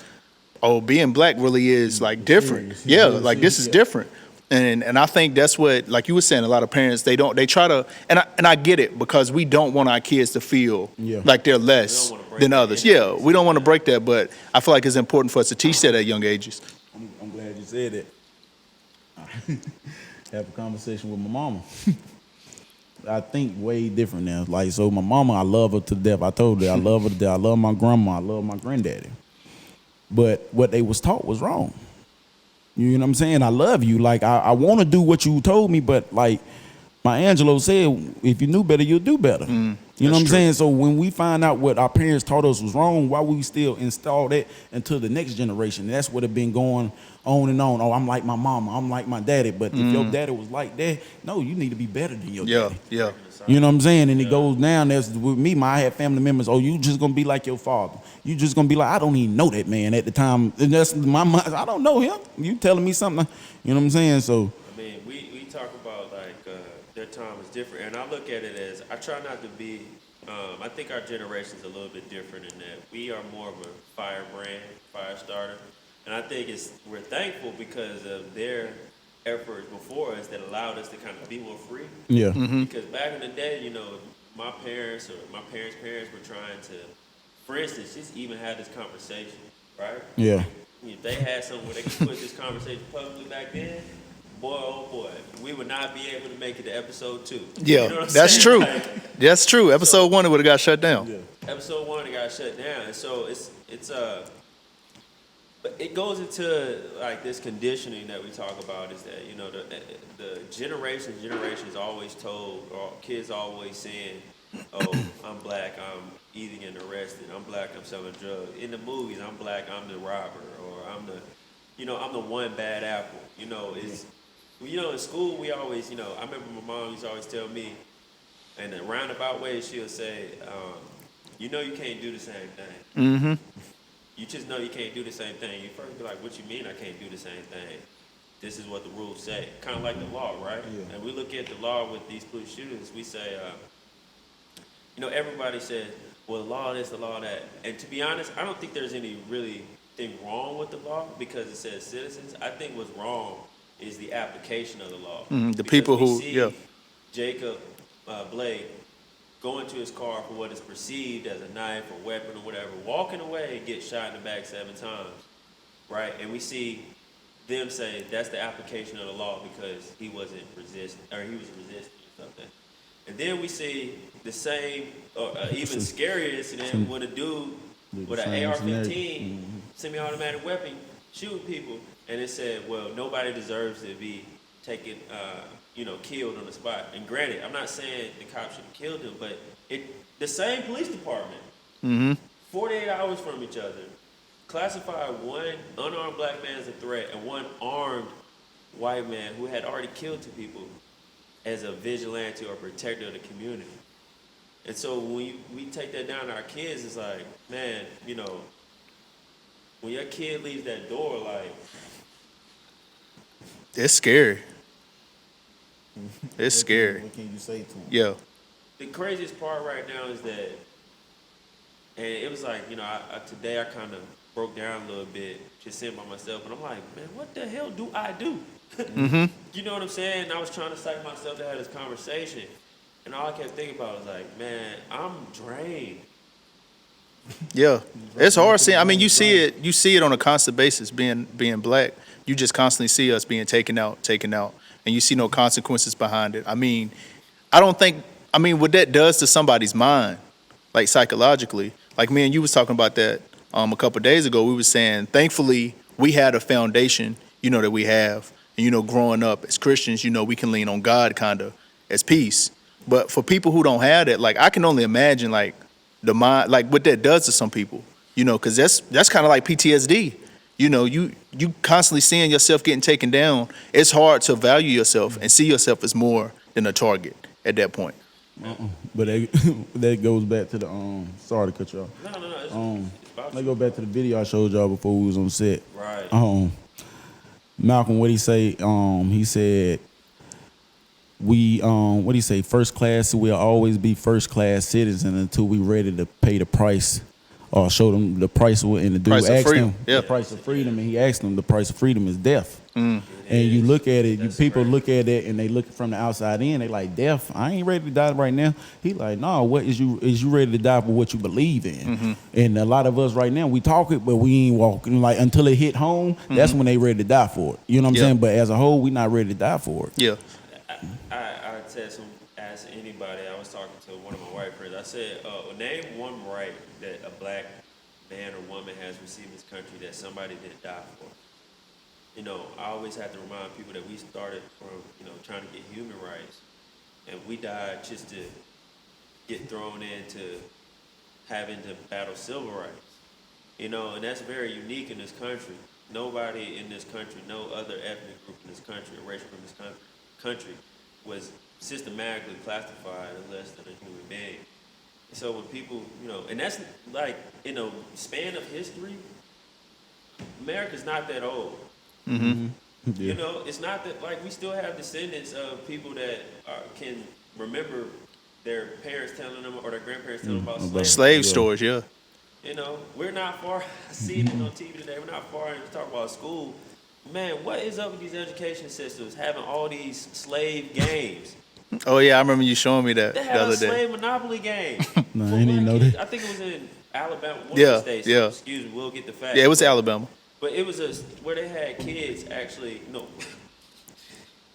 oh, being black really is like different. Serious. Yeah, Yeah, like this is yeah. different. And I think that's what, like you were saying, a lot of parents, they try to, and I get it, because we don't want our kids to feel Yeah. like they're less wanna break than that others. in. Yeah, we don't want to break that, but I feel like it's important for us to teach that at young ages. I'm glad you said it. Have a conversation with my mama. I think way different now. Like, so my mama, I love her to death. I told her I love her to death. I love my grandma. I love my granddaddy. But what they was taught was wrong. You know what I'm saying? I love you. Like, I want to do what you told me, but like my Angelo said, if you knew better, you'll do better. You know what I'm true. saying? So when we find out what our parents taught us was wrong, why would we still install that into the next generation? That's what have been going on and on. Oh, I'm like my mama. I'm like my daddy. But if your daddy was like that, no, you need to be better than your Yeah, daddy. yeah. You know what I'm saying? And it goes down. That's with me. I had family members. Oh, you just gonna be like your father. You just gonna be like, I don't even know that man at the time. And that's my mind. I don't know him. You telling me something? You know what I'm saying? So I mean, we talk about like their time is different, and I look at it as I try not to be. I think our generation's a little bit different in that we are more of a fire starter, and I think we're thankful because of their efforts before us that allowed us to kind of be more free. yeah, Because back in the day, you know, my parents or my parents' parents were trying to, for instance, just even have this conversation. right? Yeah. If they had something where they could put this conversation publicly back then, boy, oh boy, we would not be able to make it to episode 2. Yeah, You know what I'm that's saying? true. Like, That's true. Episode 1 would have got shut down. Yeah. episode 1 it got shut down, and so but it goes into like this conditioning that we talk about is that the generations always told, or kids always saying, oh, I'm black, I'm either getting arrested, I'm black, I'm selling drugs. In the movies, I'm black, I'm the robber, or I'm the one bad apple. In school we always, I remember my mom used to always tell me, in a roundabout way, she'll say, you can't do the same thing. Mm-hmm. You just know you can't do the same thing. You first be like, what you mean I can't do the same thing? This is what the rules say. Kind of like the law, right? Yeah. And we look at the law with these police shootings, we say, everybody says, well, the law this, the law that. And to be honest, I don't think there's any really thing wrong with the law because it says citizens. I think what's wrong is the application of the law. The Because people we who, see yeah. Jacob Blake go into his car for what is perceived as a knife or weapon or whatever, walking away and get shot in the back 7 times, right? And we see them say that's the application of the law because he wasn't resisting, or he was resisting or something. And then we see the same, or even scarier incident when a dude with an AR-15, semi-automatic weapon, shooting people, and it said, well, nobody deserves to be taken, killed on the spot. And granted, I'm not saying the cops should have killed him, but the same police department, 48 hours from each other, classified one unarmed black man as a threat and one armed white man who had already killed 2 people as a vigilante or protector of the community. And so when we take that down to our kids, it's like, man, when your kid leaves that door, like, It's scary. It's scary. What can you say to him? Yeah. the craziest part right now is that, and it was like, today I kind of broke down a little bit, just sitting by myself, and I'm like, man, what the hell do I do? You know what I'm saying? And I was trying to psych myself to have this conversation, and all I kept thinking about was like, man, I'm drained. Yeah, it's hard seeing. I mean, you see it on a constant basis. Being black, you just constantly see us being taken out, and you see no consequences behind it. I mean, what that does to somebody's mind, like psychologically. Like me and you was talking about that a couple of days ago. We were saying, thankfully, we had a foundation, that we have, and growing up as Christians, we can lean on God kind of as peace. But for people who don't have that, like I can only imagine, like. The mind, like what that does to some people, because that's kind of like PTSD. You constantly seeing yourself getting taken down. It's hard to value yourself and see yourself as more than a target at that point. But that goes back to the sorry to cut you off. No. It's about Let's go back to the video I showed y'all before we was on set. Right. Malcolm, what he say? He said, what do you say? First class, we'll always be first class citizens until we ready to pay the price, or show them the price. And the dude Price of asked freedom. him Yeah. the price of freedom, and he asked him the price of freedom is death. Mm. And you look at it, That's people right. look at it, and they look from the outside in. They like, death. I ain't ready to die right now. He like, no. What is you ready to die for what you believe in? Mm-hmm. And a lot of us right now, we talk it, but we ain't walking. Like until it hit home, that's when they ready to die for it. You know what I'm Yeah. saying? But as a whole, we not ready to die for it. Yeah. I asked anybody, I was talking to one of my white friends, I said, name one right that a black man or woman has received in this country that somebody didn't die for. I always have to remind people that we started from, trying to get human rights, and we died just to get thrown into having to battle civil rights. And that's very unique in this country. Nobody in this country, no other ethnic group in this country, or racial group in this country was systematically classified as less than a human being. And so when people, and that's like in a span of history, America's not that old. Mm-hmm. Yeah. It's not that, like, we still have descendants of people that can remember their parents telling them or their grandparents telling them about slavery. Slave stores. Yeah. We're not far. I see it on TV today. We're not far to talk about school. Man, what is up with these education systems having all these slave games? Oh yeah, I remember you showing me that They the had other a day. slave Monopoly game. No, I for didn't even black know kids. that. I think it was in Alabama, one Yeah, of the states. yeah. Excuse me, we'll get the facts. Yeah, it was Alabama. But it was where they had kids actually,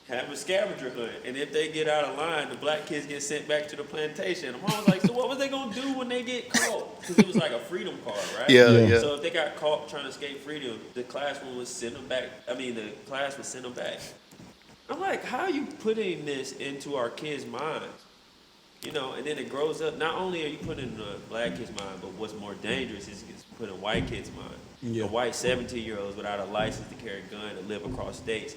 have a scavenger hunt, and if they get out of line, the black kids get sent back to the plantation. The mom was like, so what was they gonna do when they get caught? Because it was like a freedom card, right? Yeah. So if they got caught trying to escape freedom, the classroom would send them back. The class would send them back. I'm like, how are you putting this into our kids' minds? And then it grows up. Not only are you putting it in the black kid's mind, but what's more dangerous is it's put in white kids' mind. Yeah. The white 17-year-olds without a license to carry a gun and live across states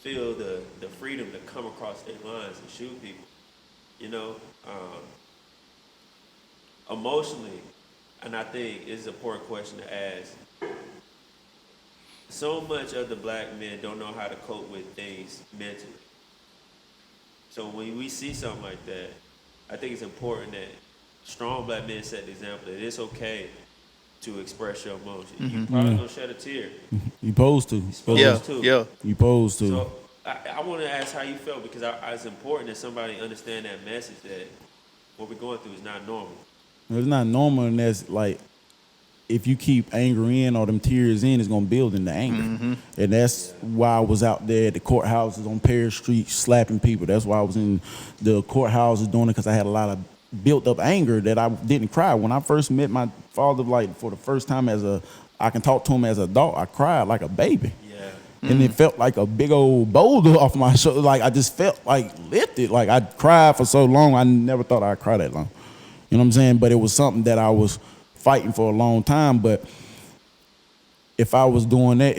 feel the freedom to come across state lines and shoot people. Emotionally, and I think it's an important question to ask. So much of the black men don't know how to cope with things mentally. So when we see something like that, I think it's important that strong black men set the example that it's okay to express your emotions. You probably gonna shed a tear. You supposed to. You supposed to. Yeah. You supposed to. So I want to ask how you felt, because it's important that somebody understand that message that what we're going through is not normal. It's not normal, and that's like, if you keep anger in or them tears in, it's gonna build into anger. And that's why I was out there at the courthouses on Paris Street slapping people. That's why I was in the courthouses doing it, because I had a lot of built up anger that I didn't cry. When I first met my father, like for the first time I can talk to him as an adult, I cried like a baby. Yeah. And it felt like a big old boulder off my shoulder. Like I just felt like lifted. Like I cried for so long, I never thought I'd cry that long. You know what I'm saying? But it was something that I was fighting for a long time. But if I was doing that,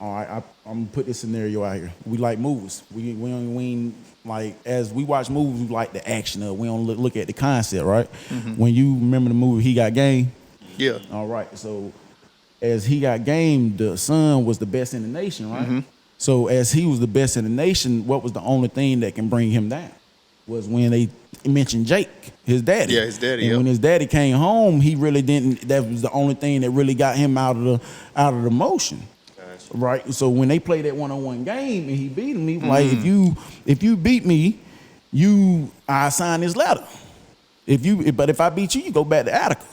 I'm gonna put this scenario out here. We like movies. We ain't like, as we watch movies, we like the action of it. We don't look at the concept, right? When you remember the movie He Got Game? Yeah. All right. So as He Got Game, the son was the best in the nation, right? So as he was the best in the nation, what was the only thing that can bring him down? Was when they mentioned Jake, his daddy. Yeah, his daddy. And when his daddy came home, he really didn't. That was the only thing that really got him out of the motion. Gotcha. Right. So when they played that 1-on-1 game and he beat him, he was like, if you beat me, I sign this letter. But if I beat you, you go back to Attica.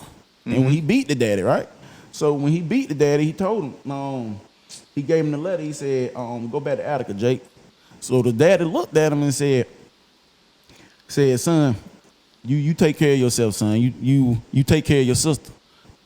And when he beat the daddy, right? So when he beat the daddy, he told him, he gave him the letter. He said, go back to Attica, Jake. So the daddy looked at him and said, son, you take care of yourself, son. You take care of your sister.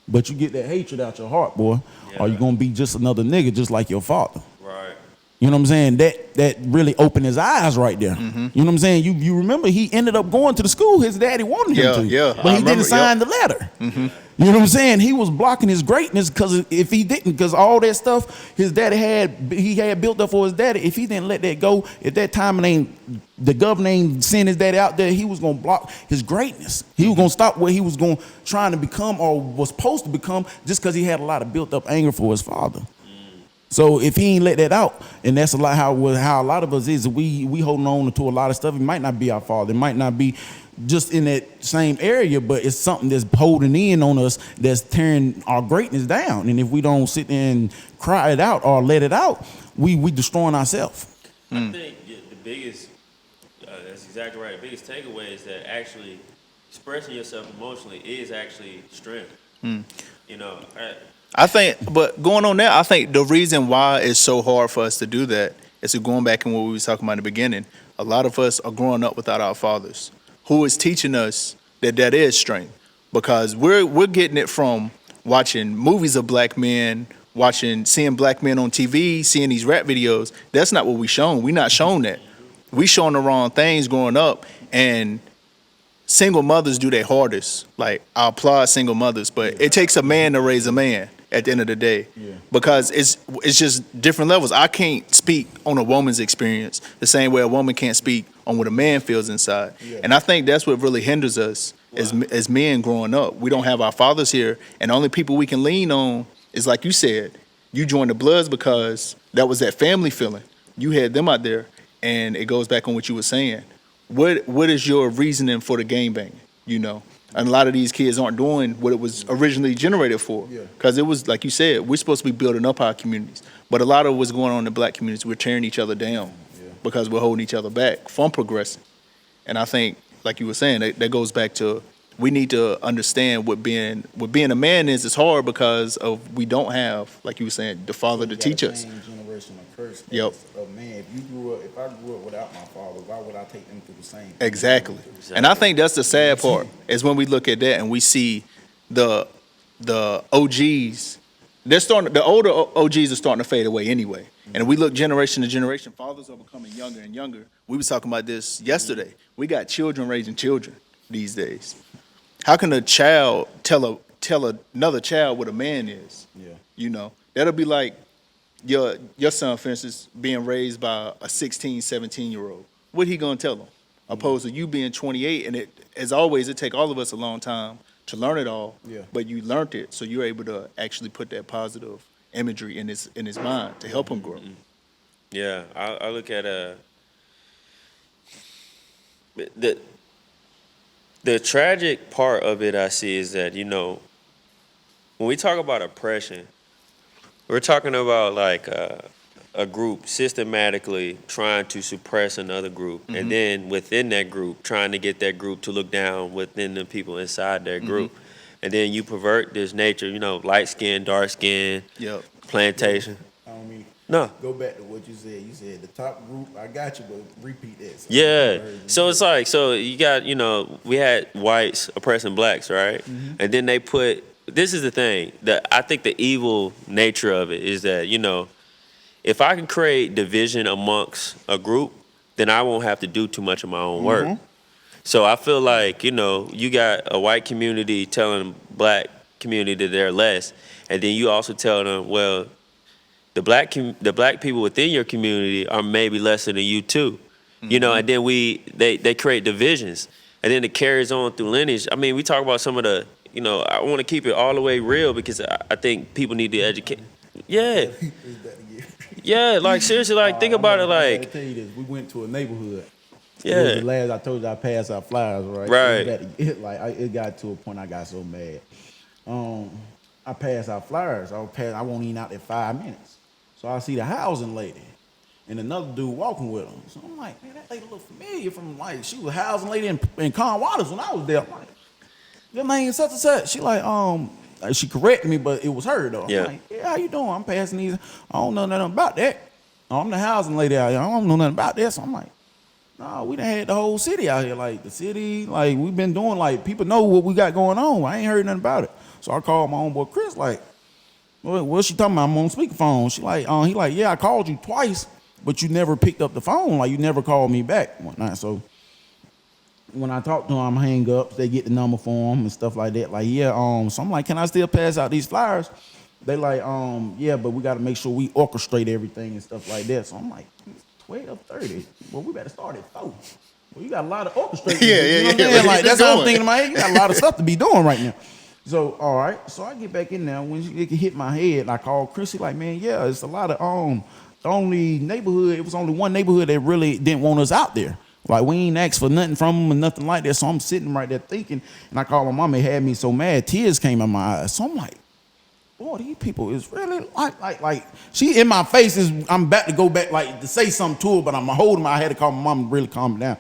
But you get that hatred out your heart, boy, or you're gonna be just another nigga just like your father. Right. You know what I'm saying? That really opened his eyes right there. You know what I'm saying? You remember he ended up going to the school his daddy wanted him to. Yeah. But he didn't sign the letter. You know what I'm saying? He was blocking his greatness, because if he didn't, because all that stuff his daddy had built up for his daddy, if he didn't let that go at that time and the governor ain't send his daddy out there, he was gonna block his greatness. He was gonna stop what he was trying to become or was supposed to become, just because he had a lot of built up anger for his father. So if he ain't let that out, and that's a lot how a lot of us is, we holding on to a lot of stuff. It might not be our father. It might not be just in that same area, but it's something that's holding in on us, that's tearing our greatness down. And if we don't sit there and cry it out or let it out, we destroying ourselves. I think the biggest, that's exactly right. The biggest takeaway is that actually expressing yourself emotionally is actually strength. I think, but going on there, I think the reason why it's so hard for us to do that is going back in what we were talking about in the beginning. A lot of us are growing up without our fathers, who is teaching us that is strength, because we're getting it from watching movies of black men, seeing black men on TV, seeing these rap videos. That's not what we shown. We not shown that. We shown the wrong things growing up, and single mothers do their hardest. Like, I applaud single mothers, but it takes a man to raise a man at the end of the day, because it's just different levels. I can't speak on a woman's experience the same way a woman can't speak on what a man feels inside. And I think that's what really hinders us as men growing up. We don't have our fathers here, and the only people we can lean on is, like you said, you joined the Bloods because that was that family feeling. You had them out there, and it goes back on what you were saying. What is your reasoning for the gangbanging? And a lot of these kids aren't doing what it was originally generated for. Because it was, like you said, we're supposed to be building up our communities. But a lot of what's going on in the black communities, we're tearing each other down because we're holding each other back from progressing. And I think, like you were saying, that goes back to we need to understand what being a man is. It's hard because of we don't have, like you were saying, the father to teach us. Generational curse. Yep. Of man, if I grew up without my father, why would I take them through the same thing? Exactly. And I think that's the sad part is when we look at that and we see the OGs. The older OGs are starting to fade away anyway. And we look generation to generation, fathers are becoming younger and younger. We was talking about this yesterday. We got children raising children these days. How can a child tell another child what a man is? Yeah. You know, that'll be like your son, for instance, being raised by a 16, 17-year-old. What he gonna tell him? Opposed to you being 28, and as always, it take all of us a long time to learn it all. Yeah. But you learned it, so you're able to actually put that positive imagery in his mind to help him grow. Yeah, I look at the tragic part of it I see is that, when we talk about oppression, we're talking about like a group systematically trying to suppress another group, and then within that group trying to get that group to look down within the people inside their group. And then you pervert this nature, light skin, dark skin, Yep. plantation. I don't mean No. go back to what you said. You said the top group. I got you, but repeat that. So Yeah. So it's like, so you got, we had whites oppressing blacks, right? And then they put, this is the thing, that I think the evil nature of it is that, if I can create division amongst a group, then I won't have to do too much of my own work. So I feel like, you got a white community telling black community they're less, and then you also tell them, well, the black people within your community are maybe lesser than you too, and then they create divisions, and then it carries on through lineage. I mean, we talk about some of the, I want to keep it all the way real because I think people need to educate. Yeah. Yeah, like seriously, like think about it, I like. tell you this, we went to a neighborhood. Yeah. It was the last I told you I passed out flyers, right? Right. It got to a point I got so mad. I passed out flyers. I won't even out there 5 minutes. So I see the housing lady and another dude walking with him. So I'm like, man, that lady look familiar from like she was a housing lady in Cornwallis when I was there. I'm like, your name such and such. She like, she corrected me, but it was her though. Yeah. I'm like, yeah, how you doing? I'm passing these. I don't know nothing about that. I'm the housing lady out here. I don't know nothing about that. So I'm like, no, we done had the whole city out here. Like the city, like we've been doing, like people know what we got going on. I ain't heard nothing about it. So I called my homeboy Chris, like, what's she talking about? I'm on speakerphone. She like, he like, yeah, I called you twice, but you never picked up the phone. Like you never called me back. Whatnot. So when I talk to them, hang up, they get the number for them and stuff like that. Like, yeah, so I'm like, can I still pass out these flyers? They like, yeah, but we got to make sure we orchestrate everything and stuff like that. So I'm like, 12:30. Well, we better start at 4. Well, you got a lot of orchestrating. Yeah. Like that's how I'm thinking in my head. You got a lot of stuff to be doing right now. So, all right. So I get back in there. When it hit my head, I called Chrissy like, man, yeah, it's a lot of the only neighborhood. It was only one neighborhood that really didn't want us out there. Like we ain't asked for nothing from them or nothing like that. So I'm sitting right there thinking, and I called my mom. It had me so mad, tears came in my eyes. So I'm like, boy, these people is really like she in my face is. I'm about to go back like to say something to her, but I'm holding my. I had to call my mom to really calm me down.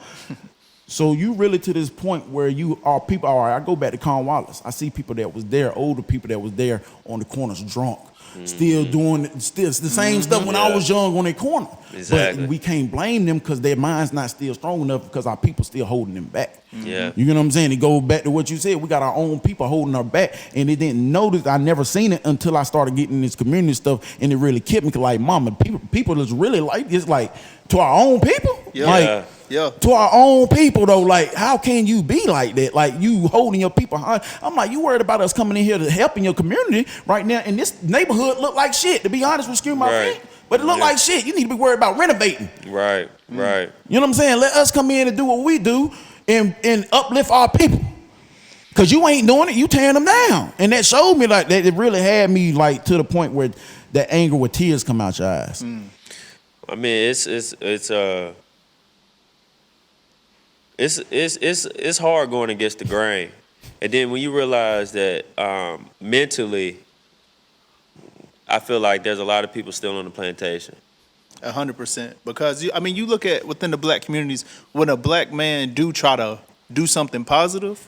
So you really to this point where you are people. All right, I go back to Cornwallis. I see people that was there, older people that was there on the corners drunk. Still doing the same stuff when I was young on their corner. Exactly. But we can't blame them because their mind's not still strong enough because our people still holding them back. Yeah. You know what I'm saying? It goes back to what you said. We got our own people holding our back, and they didn't notice. I never seen it until I started getting this community stuff, and it really kept me like, mama, people is really like this, like to our own people. Yeah. Like, Yeah. to our own people though, like how can you be like that? Like you holding your people high. I'm like, you worried about us coming in here to help in your community right now, and this neighborhood look like shit, to be honest, with my friend. But it look like shit. You need to be worried about renovating. Right. You know what I'm saying? Let us come in and do what we do and uplift our people. Cause you ain't doing it, you tearing them down. And that showed me like that. It really had me like to the point where that anger with tears come out your eyes. I mean, it's hard going against the grain, and then when you realize that mentally, I feel like there's a lot of people still on the plantation. 100%. Because you look at within the black communities, when a black man do try to do something positive,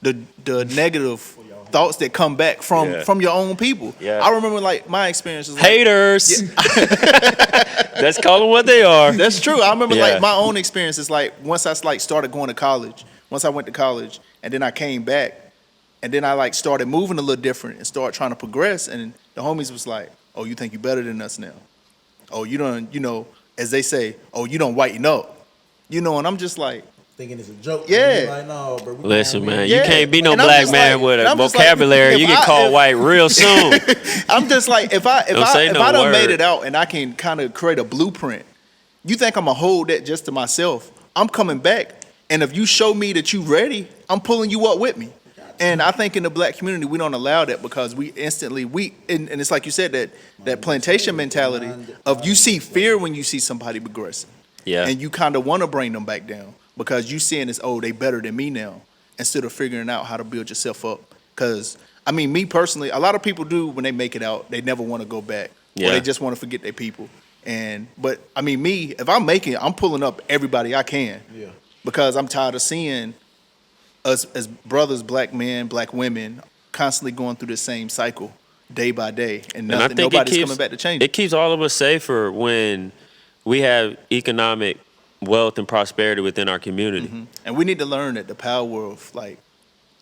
the negative thoughts that come back from your own people. Yeah. I remember like my experiences. Like, Haters. Let's call them what they are. that's true. I remember Yeah. like my own experiences. Like once I like started going to college, once I went to college, and then I came back, and then I like started moving a little different and started trying to progress. And the homies was like, "Oh, you think you better than us now? Oh, you don't, as they say, oh, you don't whiten up, And I'm just like, Thinking it's a joke. Yeah. Like, no, bro. Listen, man, you Yeah. can't be no And I'm black just man like- with and a I'm just like, vocabulary. if You get I- called if- white real soon. I'm just like, if I say no done word. made it out and I can kind of create a blueprint, you think I'm gonna hold that just to myself? I'm coming back, and if you show me that you ready, I'm pulling you up with me. And I think in the black community we don't allow that because we instantly and it's like you said that plantation mentality of you see fear when you see somebody progressing. Yeah. And you kind of want to bring them back down because you seeing this, oh, they better than me now, instead of figuring out how to build yourself up. Because, I mean, me personally, a lot of people do when they make it out, they never want to go back. Yeah. Or they just want to forget their people. But, I mean, me, if I'm making it, I'm pulling up everybody I can. Yeah. Because I'm tired of seeing us as brothers, black men, black women, constantly going through the same cycle day by day. And And I think nobody's coming back to change it keeps all of us safer when we have economic wealth and prosperity within our community. Mm-hmm. And we need to learn that the power of, like,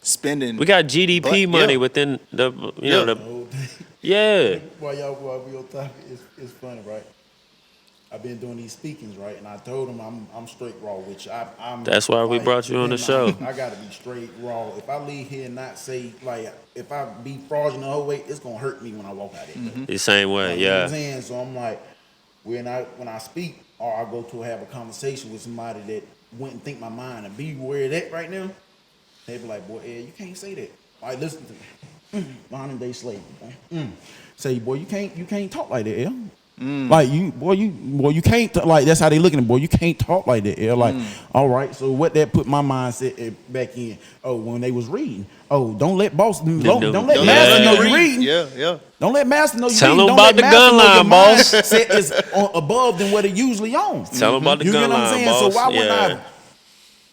spending. We got GDP money yeah. within the, Yeah. yeah. While we on topic, it's funny, right? I've been doing these speakings, right? And I told them I'm straight raw, which I'm. That's why we brought you on the show. I gotta be straight raw. If I leave here and not say, like, if I be fraudulent the whole way, it's gonna hurt me when I walk out there. The same way, You know what I'm yeah. saying? So I'm like, when I speak or I go to have a conversation with somebody that wouldn't think my mind and be where it at right now, they be like, boy, Ed, you can't say that. Like, listen to me. Modern day slavery. Say, boy, you can't talk like that, L. Like you can't like that's how they looking at it, boy. You can't talk like that. Like, all right. So what that put my mindset back in? Oh, when they was reading. Oh, don't let boss don't let master know you reading. Yeah. Don't let master know you Tell reading. them Don't about let the master gun know your line, boss. mindset is above than what it usually on. Tell them about the You gun get what I'm line, saying? boss. So why wouldn't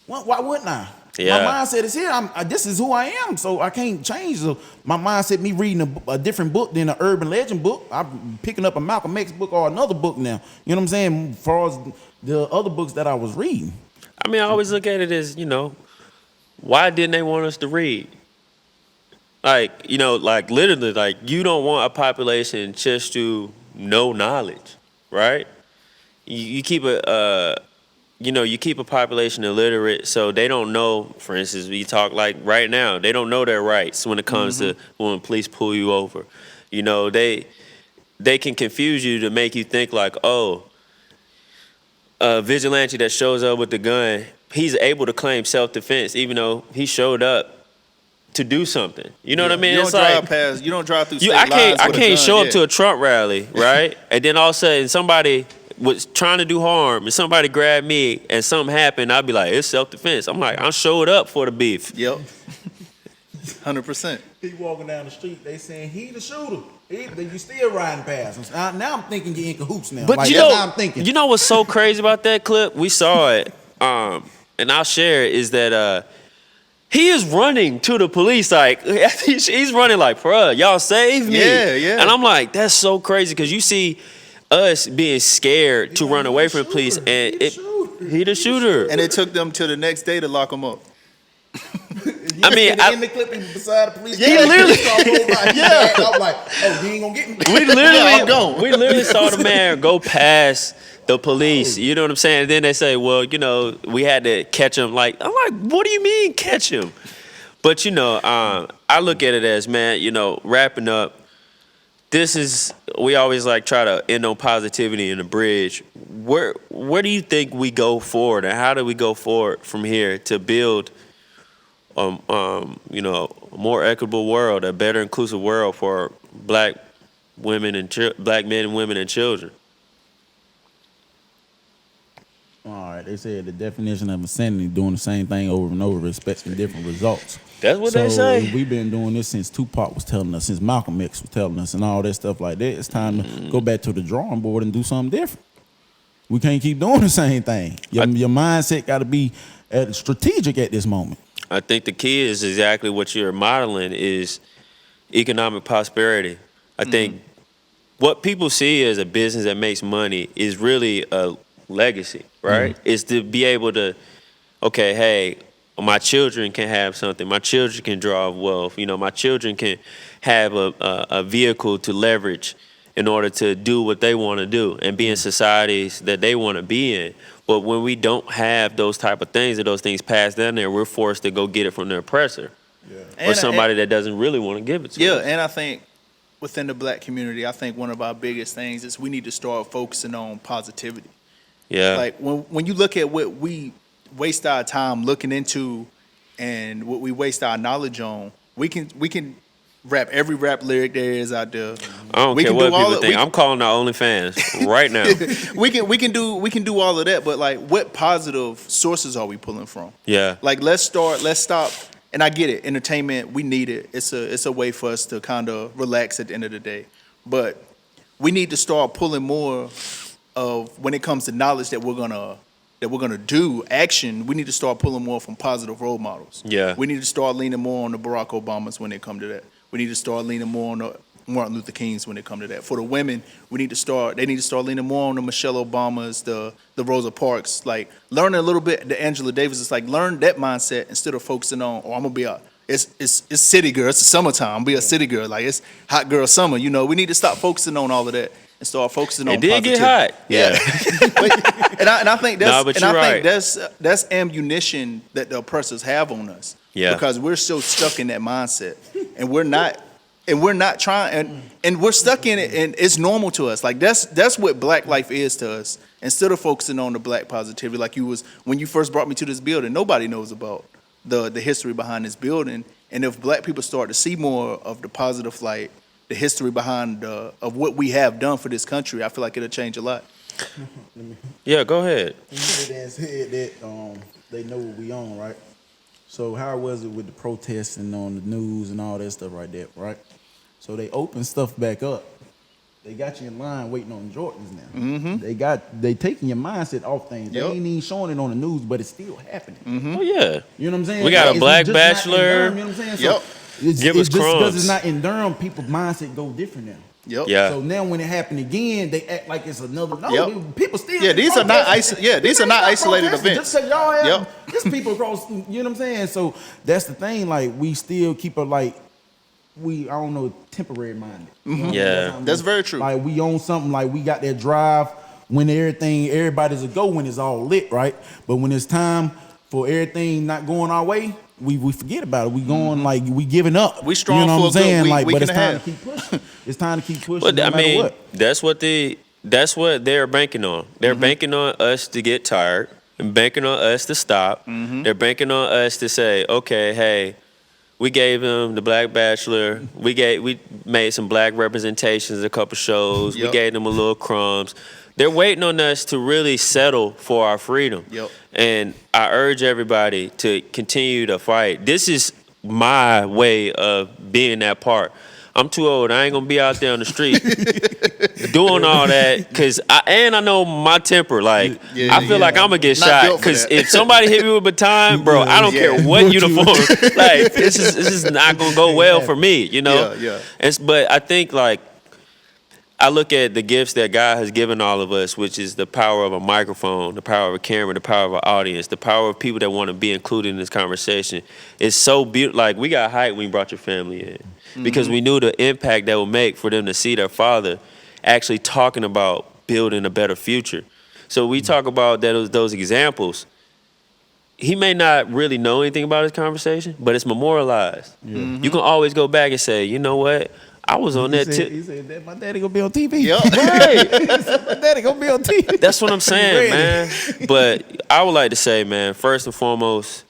Yeah. why wouldn't I? Yeah. My mindset is here. This is who I am, so I can't change. So my mindset, me reading a different book than an urban legend book. I'm picking up a Malcolm X book or another book now. You know what I'm saying? As far as the other books that I was reading. I mean, I always look at it as, why didn't they want us to read? Like, like literally, like you don't want a population just to know knowledge, right? You keep you keep a population illiterate, so they don't know. For instance, we talk like right now, they don't know their rights when it comes to when police pull you over. They can confuse you to make you think like, oh, a vigilante that shows up with the gun, he's able to claim self-defense, even though he showed up to do something. You know what I mean? You don't drive through state lines I with a can't gun, show up yeah. to a Trump rally, right? And then all of a sudden somebody was trying to do harm and somebody grabbed me and something happened, I'd be like, it's self-defense. I'm like, I showed up for the beef. Yep. 100%. He walking down the street, they saying he the shooter. You still riding past him. Now I'm thinking you're in cahoots now. But like, you that's know, how I'm thinking. you know what's so crazy about that clip? We saw it, and I'll share it, is that he is running to the police like, he's running like, bruh, y'all save me. Yeah. And I'm like, that's so crazy because you see us being scared to run away from the police, and he the shooter. And it took them till the next day to lock him up. I mean, in the clip, he was beside the police. He literally- I'm like, oh, you ain't gonna get me. We literally, I'm gone. we literally saw the man go past the police. You know what I'm saying? And then they say, well, we had to catch him. Like, I'm like, what do you mean catch him? But I look at it as, man, wrapping up. We always like try to end on positivity in the bridge. Where do you think we go forward, and how do we go forward from here to build a more equitable world, a better inclusive world for black women and black men, women, and children? All right, they said the definition of insanity doing the same thing over and over, expecting different results. That's what they say. We've been doing this since Tupac was telling us, since Malcolm X was telling us, and all that stuff like that. It's time to go back to the drawing board and do something different. We can't keep doing the same thing. Your mindset got to be strategic at this moment. I think the key is exactly what you're modeling is economic prosperity. I think what people see as a business that makes money is really a legacy, right? Is to be able to, okay, hey, my children can have something. My children can draw wealth. You know, my children can have a vehicle to leverage in order to do what they want to do and be in societies that they want to be in. But when we don't have those type of things or those things passed down there, we're forced to go get it from the oppressor or somebody that doesn't really want to give it to us. And I think within the black community, I think one of our biggest things is we need to start focusing on positivity. Yeah. Like when you look at what we waste our time looking into and what we waste our knowledge on, we can rap every rap lyric there is out there. I don't care what people think. I'm calling our OnlyFans right now. we can do all of that, but like what positive sources are we pulling from? Yeah. Like let's stop. And I get it, entertainment, we need it. It's a way for us to kind of relax at the end of the day. But we need to start pulling more of when it comes to knowledge that we're gonna do action. We need to start pulling more from positive role models. Yeah. We need to start leaning more on the Barack Obamas when it come to that. We need to start leaning more on the Martin Luther Kings when it come to that. For the women, they need to start leaning more on the Michelle Obamas, the Rosa Parks, like learning a little bit the Angela Davis. It's like learn that mindset instead of focusing on, I'm gonna be it's city girl, it's the summertime, I'm be a city girl, like it's hot girl summer. You know, we need to stop focusing on all of that and start focusing on positivity. It did get hot. Yeah. and I think that's right. that's ammunition that the oppressors have on us. Yeah. Because we're so stuck in that mindset. And we're not trying, and we're stuck in it, and it's normal to us. Like that's what black life is to us. Instead of focusing on the black positivity, like you was when you first brought me to this building, nobody knows about the history behind this building. And if black people start to see more of the positive light, the history behind of what we have done for this country, I feel like it'll change a lot. Yeah, go ahead. You said that they know what we own, right? So how was it with the protesting on the news and all that stuff right there, right? So they opened stuff back up. They got you in line waiting on Jordans now. Mm-hmm. They taking your mindset off things. They ain't even showing it on the news, but it's still happening. Mm-hmm. Oh yeah. You know what I'm saying? We got a black bachelor. Durham, you know what I'm saying? So Give us just crumbs. because it's not in Durham, people's mindset go different now. Yep. Yeah. So now when it happened again, they act like it's another. No, people still. These are not isolated events. Just because y'all have there's people across. You know what I'm saying? So that's the thing. Like we still keep temporary minded. Mm-hmm. Yeah, that's very true. Like we own something. Like we got that drive when everybody's a go when it's all lit, right? But when it's time for everything not going our way, we forget about it. We going like we giving up. We strong, you know for what I'm saying? like, but it's time to keep pushing. It's time to keep pushing. But no matter what. that's what they're banking on. They're banking on us to get tired and banking on us to stop. They're banking on us to say, okay, hey, we gave them the Black Bachelor. We made some black representations, a couple shows. We gave them a little crumbs. They're waiting on us to really settle for our freedom. Yep. And I urge everybody to continue to fight. This is my way of being that part. I'm too old. I ain't gonna be out there on the street doing all that because I know my temper. Like I feel like I'm gonna get shot because if somebody hit me with a baton, bro, I don't care what uniform. Like this is not gonna go well for me, you know. But I think like I look at the gifts that God has given all of us, which is the power of a microphone, the power of a camera, the power of an audience, the power of people that want to be included in this conversation. It's so beautiful. Like we got hyped when you brought your family in because we knew the impact that would make for them to see their father actually talking about building a better future. So we talk about those examples. He may not really know anything about his conversation, but it's memorialized. You can always go back and say, you know what? I was on that tip. He said that my daddy gonna be on TV. Right. My daddy gonna be on TV. That's what I'm saying, man. But I would like to say, man, first and foremost,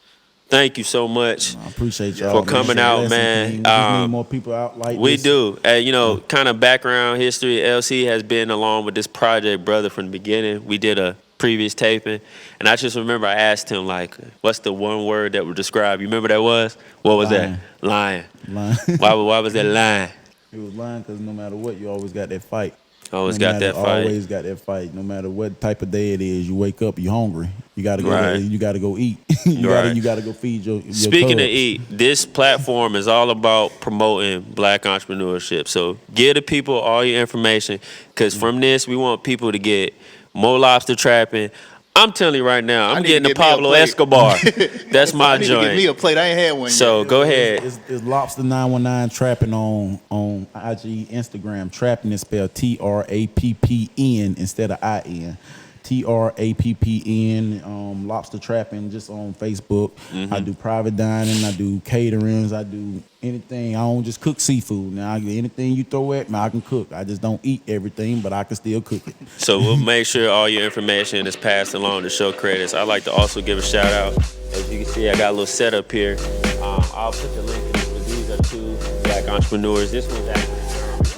thank you so much. I appreciate y'all for coming out, man. We need more people out like we this. do. You know, kind of background history. LC has been along with this project, brother, from the beginning. We did a previous taping, and I just remember I asked him like, "What's the one word that would describe you?" Remember that was? What was Lying. that? Lying. Lying. Why was that lying? It was lying because no matter what, you always got that fight. Always got that fight. Always got that fight. No matter what type of day it is, you wake up, you hungry. You gotta go. Right. You gotta go eat. you Right. gotta go feed your Speaking of cubs. eat, this platform is all about promoting black entrepreneurship. So give the people all your information, because from this, we want people to get more lobster trapping. I'm telling you right now, I I'm need to getting the get me a Pablo plate. Escobar. That's my I need to get me joint. a plate. I ain't had one So yet. go ahead. It's Lobster 919 Trapping on IG, Instagram. Trapping is spelled TRAPPN instead of IN. TRAPPN. Lobster Trapping just on Facebook. I do private dining. I do caterings. I do anything. I don't just cook seafood. Now anything you throw at me, I can cook. I just don't eat everything, but I can still cook it. So we'll make sure all your information is passed along to show credits. I'd like to also give a shout out. As you can see, I got a little setup here. I'll put the link in this, but these are 2 black entrepreneurs. This one's actually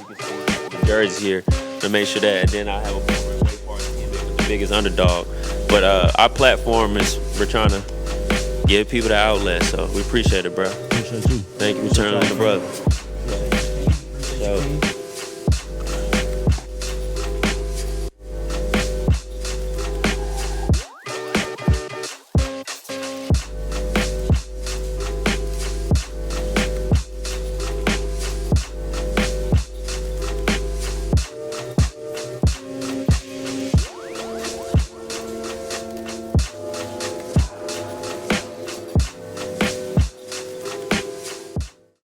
you can see the jerseys here to make sure that, and then I have a program with the Biggest Underdog. But our platform is, we're trying to give people the outlet, so we appreciate it, bro. Appreciate you. Thank you for turning on the brother. So